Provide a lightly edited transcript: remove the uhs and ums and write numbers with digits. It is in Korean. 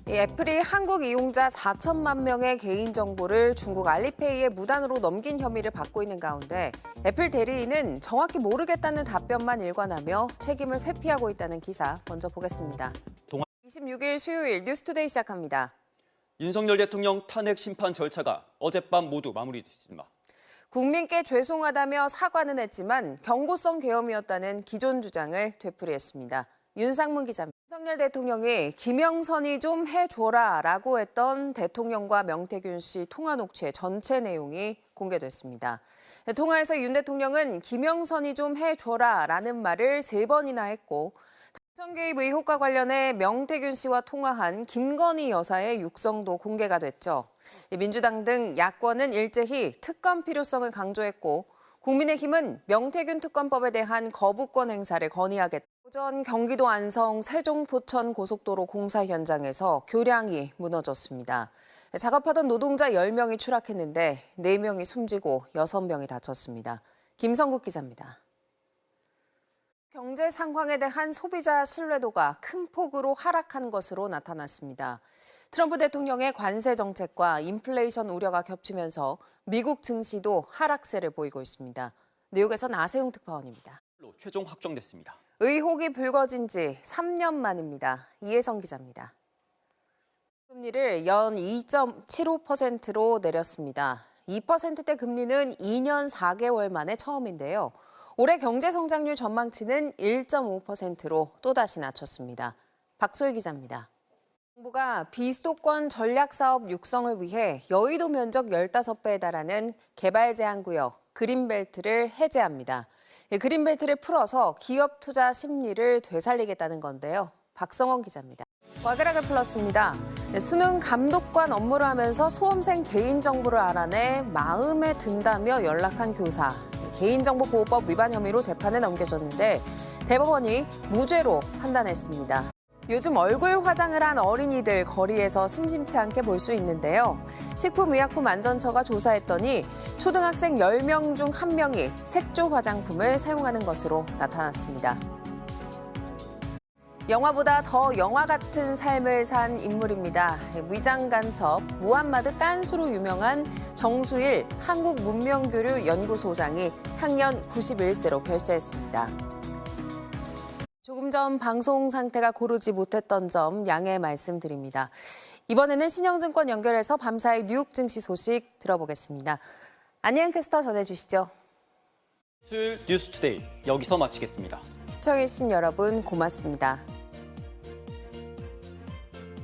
애플이 한국 이용자 4천만 명의 개인정보를 중국 알리페이에 무단으로 넘긴 혐의를 받고 있는 가운데 애플 대리인은 정확히 모르겠다는 답변만 일관하며 책임을 회피하고 있다는 기사 먼저 보겠습니다. 26일 수요일 뉴스투데이 시작합니다. 윤석열 대통령 탄핵 심판 절차가 어젯밤 모두 마무리됐습니다. 국민께 죄송하다며 사과는 했지만 경고성 계엄이었다는 기존 주장을 되풀이했습니다. 윤상문 기자입니다. 윤석열 대통령이 김영선이 좀 해줘라라고 했던 대통령과 명태균 씨 통화 녹취의 전체 내용이 공개됐습니다. 통화에서 윤 대통령은 김영선이 좀 해줘라라는 말을 3번이나 했고 당선 개입 의혹과 관련해 명태균 씨와 통화한 김건희 여사의 육성도 공개가 됐죠. 민주당 등 야권은 일제히 특검 필요성을 강조했고 국민의힘은 명태균 특검법에 대한 거부권 행사를 건의하겠다. 오전 경기도 안성 세종 포천 고속도로 공사 현장에서 교량이 무너졌습니다. 작업하던 노동자 10명이 추락했는데 4명이 숨지고 6명이 다쳤습니다. 김성국 기자입니다. 경제 상황에 대한 소비자 신뢰도가 큰 폭으로 하락한 것으로 나타났습니다. 트럼프 대통령의 관세 정책과 인플레이션 우려가 겹치면서 미국 증시도 하락세를 보이고 있습니다. 뉴욕에서 나세용 특파원입니다. 최종 확정됐습니다. 의혹이 불거진 지 3년 만입니다. 이혜성 기자입니다. 금리를 연 2.75%로 내렸습니다. 2%대 금리는 2년 4개월 만에 처음인데요. 올해 경제 성장률 전망치는 1.5%로 또다시 낮췄습니다. 박소희 기자입니다. 정부가 비수도권 전략사업 육성을 위해 여의도 면적 15배에 달하는 개발 제한 구역 그린벨트를 해제합니다. 그린벨트를 풀어서 기업 투자 심리를 되살리겠다는 건데요. 박성원 기자입니다. 와그락을 풀었습니다. 수능 감독관 업무를 하면서 수험생 개인정보를 알아내 마음에 든다며 연락한 교사. 개인정보보호법 위반 혐의로 재판에 넘겨졌는데 대법원이 무죄로 판단했습니다. 요즘 얼굴 화장을 한 어린이들 거리에서 심심치 않게 볼 수 있는데요. 식품의약품안전처가 조사했더니 초등학생 10명 중 1명이 색조 화장품을 사용하는 것으로 나타났습니다. 영화보다 더 영화 같은 삶을 산 인물입니다. 위장간첩, 무함마드 깐수로 유명한 정수일 한국문명교류연구소장이 향년 91세로 별세했습니다. 조금 전 방송 상태가 고르지 못했던 점 양해 말씀드립니다. 이번에는 신영증권 연결해서 밤사이 뉴욕 증시 소식 들어보겠습니다. 안혜은 캐스터 전해주시죠. 수요일 뉴스투데이 여기서 마치겠습니다. 시청해주신 여러분 고맙습니다.